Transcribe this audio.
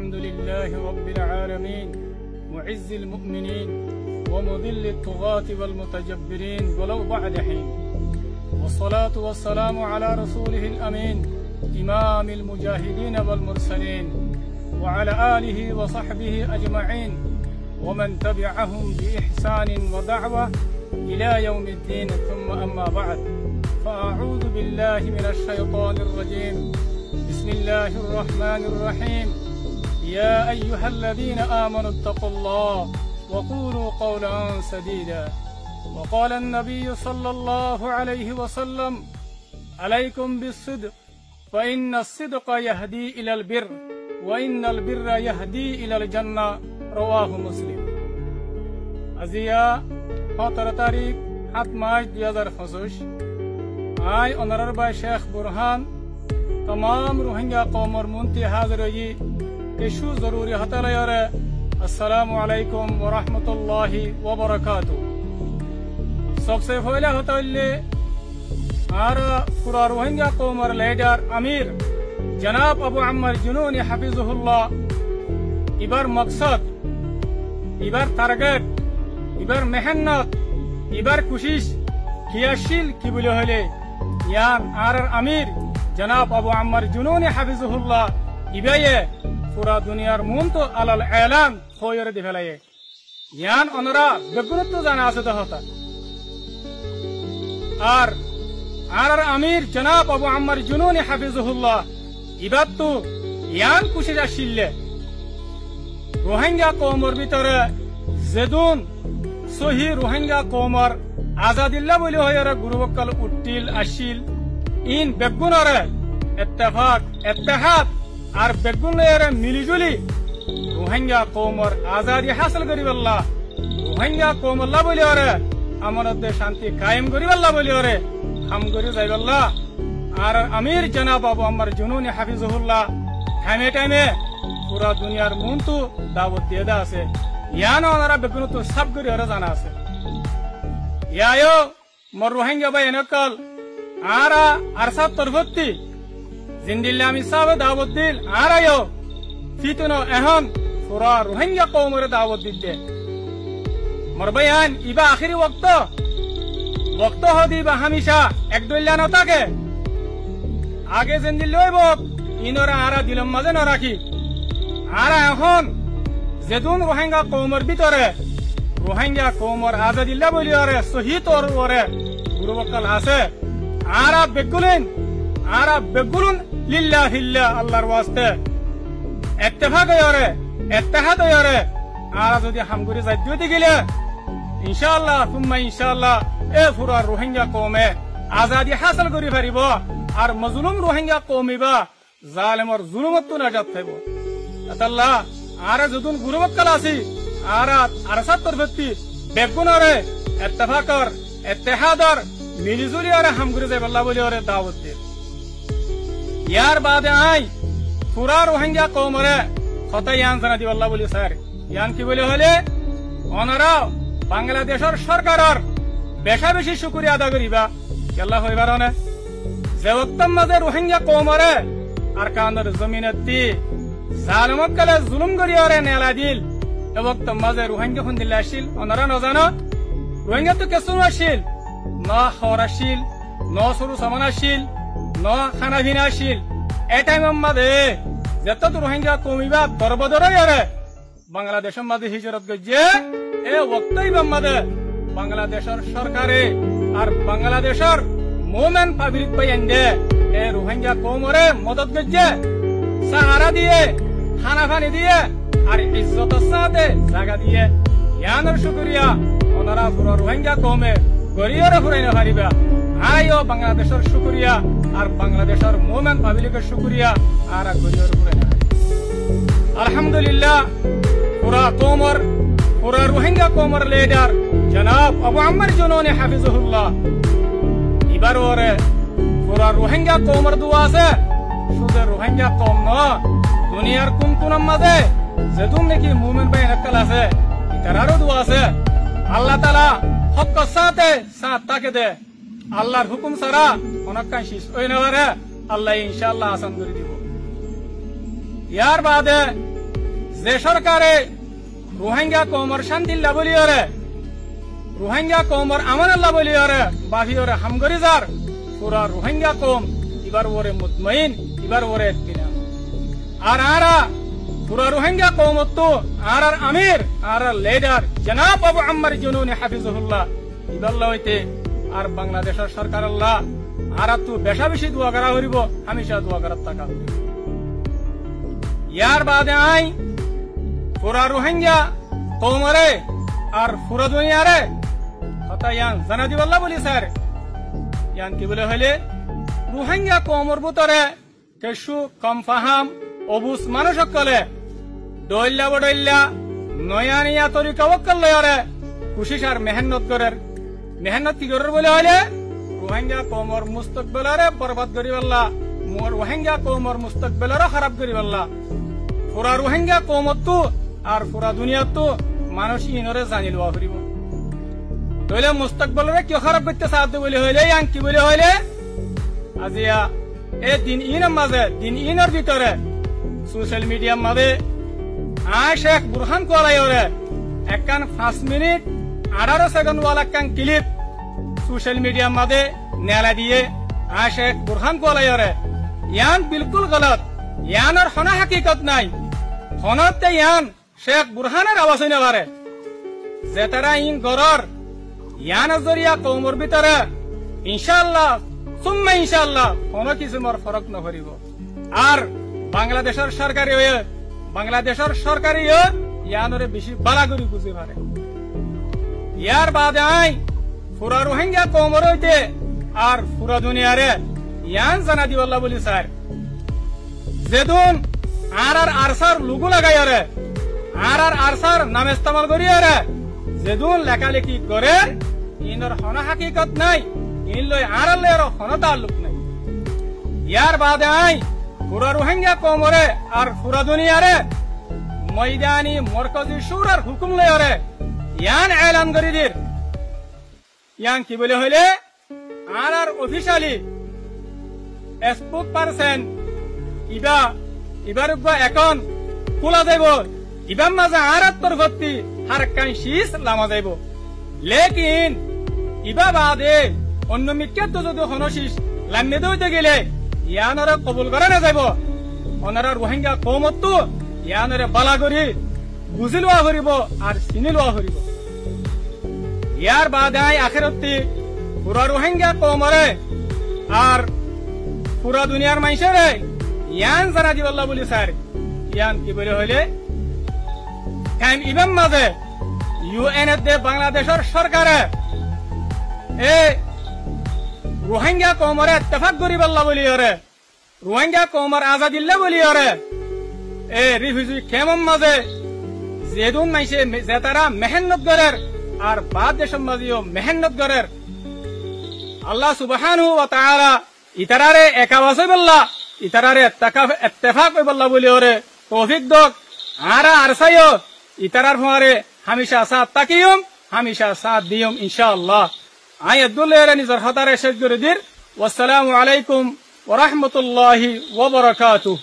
الحمد لله رب العالمين معز المؤمنين ومذل الطغاة والمتجبرين ولو بعد حين، والصلاة والسلام على رسوله الأمين إمام المجاهدين والمرسلين وعلى آله وصحبه أجمعين ومن تبعهم بإحسان ودعوة إلى يوم الدين. ثم أما بعد، فأعوذ بالله من الشيطان الرجيم. بسم الله الرحمن الرحيم. يا أيها الذين آمنوا اتقوا الله وقولوا قولا سديدا. وقال النبي صلى الله عليه وسلم: عليكم بالصدق فإن الصدق يهدي إلى البر وإن البر يهدي إلى الجنة. رواه مسلم. আজিয়া 17 তারিখ 7 মার্চ 2025 আই অনারার বাই শেখ বুরহান तमाम रोहिंग्या कौम और मुंती हाजिर हुई केशु जरूरी हतलयरे अस्सलामु अलैकुम व रहमतुल्लाहि व बरकातुहू। सबसे पहले हतले आरा पूरा रोहिंग्या कौम और लीडर अमीर जनाब अबू अम्मर जुनूनी हफिजुहुल्लाह इबार मकसद इबार टारगेट इबार मेहनत इबार कोशिश क्रियाशील की बोले हले यान आरार अमीर जनाब अबू अम्मर जुनूनी हफिजुहुल्लाह इबाये पूरा दुनियार मुन तो अलल ऐलान खोयर दिफलाये यान ओनरा बेगुनत्व जाना आसद होता आर अमीर जनाब अबू अम्मर जुनूनी हफिजुहुल्लाह इबात्तु यान कुशिरा शिल्ले रोहिंग्या कौमर भितरे जेदुन सही रोहिंग्या कौमर आजादिल्ला बोली होयर गुरुवक्कल उट्टिल आशिल इन बेगुनरे इत्तेफाक इत्तेहाद और बेगुनरे मिलीजुली रोहिंग्या कौमर आजादी हासिल करिबल्ला रोहिंग्या कौमल्ला बोली होरे अमरत शांति कायम करिबल्ला बोली होरे हम करि जाइबल्ला और अमीर जनाब अबू अम्मर जुनूनी हफिजुहुल्लाह टाइमे टाइमे पूरा दुनियार मुंतु दावत दियदा आछे यानो ओनारा बेगुनतु सब करि होरे जाना आछे यायो मोर रोहिंग्या बाय नकल आरा अरसा तरबत्ती जिंदिल्ला मिसाब दावत दिल आरा यो फितनो अहम पूरा रोहिंग्या कौमरे दावत दिते मोर बयान इबा आखिरी वक्त होदी बा हमेशा एक दुल्ला न থাকে आगे जिंदिल्ला হইব ইনরা आरा दिलम মাঝে ন রাখি आरा এখন যেদুন রোহিঙ্গা কওমের ভিতরে রোহিঙ্গা কওমের আজাদিল্লা বলি আরে সহি তর ওরে গুরুবকাল আছে आरा बेगुलन लिल्लाहिल्लाह अल्लाहर वास्ते इत्तेफाक होरे इत्तेहाद होरे आरा जदि हमगुरी जाद्यति गेले इंशाअल्लाह तुम्मा इंशाअल्लाह ए पूरा रोहिंग्या कौमे आजादी हासिल करि पारिबो और मजलूम रोहिंग्या कौमिबा जालिमर जुलुमत नाजात थाइबो अल्लाह आरा जदुन गुरुवक्कल आसी आरा अरसात तरबत्ती बेगुनरे इत्तेफाकर इत्तेहादर मिलीजुली और हम गुरु जाइबल्ला बोली और दावत दे यार बाद आई पूरा रोहिंग्या कौमरे खता यान जाना दिबल्ला बोली सर यान की बोली हले ओनारा बांग्लादेशर सरकारर बेशा बेशी शुक्रिया अदा करिबा केला होइबार ने जे वक्तम माजे रोहिंग्या कौमरे और कांदर जमीनती जालिमक कले जुलुम करि और नेला दिल ए वक्तम माजे रोहिंग्या हुंदिल्लाशिल ओनारा न जाना रोहिंग्या तो केसुन आशिल ना खौराशिल ना सुरु समानाशिल ना खाना भिनाशिल ए टाइम मादे जत तो रोहिंग्या कौमिबा दरबदर यारे बांग्लादेश मादे हिजरत गजे ए वक्तई मादे बांग्लादेशर सरकारे और बांग्लादेशर मोमेन पाब्लिक पायंदे ए रोहिंग्या कौमरे मदद गजे सहारा दिए खाना पानी दिए और इज्जत साथे जागा दिए यानर शुक्रिया ओनारा पूरा रोहिंग्या कौमे गरीबरा फुराइना पारिबा आयो बांग्लादेशर शुक्रिया और बांग्लादेशर मोमेन पाब्लिकर शुक्रिया आरा गरीबर फुराइना अल्हम्दुलिल्लाह पूरा रोहिंग्या कौमर लीडर जनाब अबू अम्मर जुनूनी हफिजुहुल्लाह इबार ओरे पूरा रोहिंग्या कौमर दुआ से शुद्ध रोहिंग्या कौम न दुनियार कुनकुनम माजे जेदुम नेकी मोमेन बाय नकल আছে इतरारो दुआ से अल्लाह ताला हक साथे साथ ताके दे আল্লাহর হুকুম ছাড়া অনেকটা শেষ হই না পারে আল্লাহ ইনশাআল্লাহ আসান করে দিব ইয়ার বাদে যে সরকারে রোহিঙ্গা কওমর শান্তিল্লা বলিয়রে রোহিঙ্গা কওমর আমানাল্লা বলিয়রে বাফিয়রে হামগরিজার পুরা রোহিঙ্গা কওম এবার ওরে মুতমাইন এবার ওরে ইত্তিনা আর আরা পুরা রোহিঙ্গা কওম তো আর আমির আর লিডার জনাব আবু আম্মার জুনুনি হাফিজুল্লাহ ইবাল্লাহ হইতে আর বাংলাদেশের সরকার আল্লাহ আর তো বেশা বেশি দোয়া করা হইব হামেশা দোয়া করার টাকা ইয়ার বাদে আই পুরা রোহিঙ্গা কওমরে আর পুরা দুনিয়ারে কথা ইয়ান জানা দিবাল্লাহ বলি স্যার ইয়ান কি বলে হইলে রোহিঙ্গা কওমর ভিতরে কেশু কম ফাহাম অবুস মানুষ সকলে ডইল্লা বডইল্লা নয়ানিয়া তরিকা ওয়াক্কাল লয়রে কুশিশ আর মেহনত করের মেহনত কি করার বলে হইলে রোহিঙ্গা কওমর মুস্তাকবিলরে বরবাদ করিবাল্লা মোর রোহিঙ্গা কওমর মুস্তাকবিলরে খারাপ করিবাল্লা পুরা রোহিঙ্গা কওমতো আর পুরা দুনিয়াতো মানুষ ইনরে জানি লওয়া করিব তইলে মুস্তাকবিলরে কি খারাপ করতে সাহায্য বলে হইলে ইয়ান কি বলে হইলে আজিয়া এ দিন ইনের মাঝে দিন ইনের ভিতরে সোশ্যাল মিডিয়ার মাঝে শেখ বুরহান কোয়ালাইরে একখান 5 মিনিট 18 সেকেন্ড ওয়ালা একখান ক্লিপ সোশ্যাল মিডিয়ার মাঝে নেলা দিয়ে শেখ বুরহান কোয়ালাইরে ইয়ান বিলকুল গলত ইয়ানোর হনা হাকিকত নাই হনতে ইয়ান শেখ বুরহানের আওয়াজ হইনে পারে যে তারা ইন গরর ইয়ানের জরিয়া কওমর ভিতরে ইনশাআল্লাহ সুম্মা ইনশাআল্লাহ কোনো কিছু মোর ফরক নকরিব আর বাংলাদেশের সরকারি ইয়ানরে বেশি বালা করি বুঝি পারে ইয়ার বাদে আই পুরা রোহিঙ্গা কওমর হইতে আর পুরা দুনিয়ারে ইয়ান জানা দিবাল্লাহ বলি স্যার যেদুন আর আরসার লুগু লাগাইরে আর আরসার নাম ইস্তেমাল করিয়ারে যেদুন লেখালেখি করে ইনর হনা হাকিকত নাই ইন লই আর লের হনা তাল্লুক নাই ইয়ার বাদে আই পুরা রোহিঙ্গা কওমরে আর পুরা দুনিয়ারে ময়দানি মরকজি শুরার হুকুম লয়রে ইয়ান এলান করি দির ইয়ান কি বলে হইলে আর অফিশিয়ালি স্পোক পারসন ইবার এখন খোলা যাইব ইবার মাঝে আর তরফতি হারকান শীষ লামা যাইব লেকিন ইবা বাদে অন্য মিক্কাত যদি হনশিস লাম্মে দইতে গেলে ইয়ানরে কবুল করে না যাইব ওনারা রোহিঙ্গা কওমত ইয়ানরে বালা করি বুঝি লওয়া করিব আর চিনি লওয়া করিব ইয়ার বাদে আখিরতি পুরা রোহিঙ্গা কওমরে আর পুরা দুনিয়ার মানুষেরে ইয়ান জানা দিবাল্লাহ বলি স্যার ইয়ান কি বলে হইলে কাইম ইবাম মাঝে ইউএন এর বাংলাদেশের সরকারে এ রোহিঙ্গা কওমরে ইত্তেফাক করিবাল্লাহ বলি হরে রোহিঙ্গা কওমর আজাদিল্লাহ বলি হরে এ রিফিউজি ক্যাম্পের মাঝে যেদুন মাইসে যে তারা মেহনত করের আর বাদ দেশের মাঝেও মেহনত করের আল্লাহ সুবহানাহু ওয়া তাআলা ইতারারে একাওয়াজ হইবাল্লাহ ইতারারে ইত্তেফাক হইবাল্লাহ বলি হরে তৌফিক দক আর আরসাইও ইতারার ফোয়ারে হামেশা সাথ তাকিয়ম হামেশা সাথ দিয়ম ইনশাআল্লাহ আই আব্দুল্লাহ নিজর হাতারে শেষ করে দির ওয়াসসালামু আলাইকুম ওয়া রাহমাতুল্লাহি ওয়া বারাকাতুহু।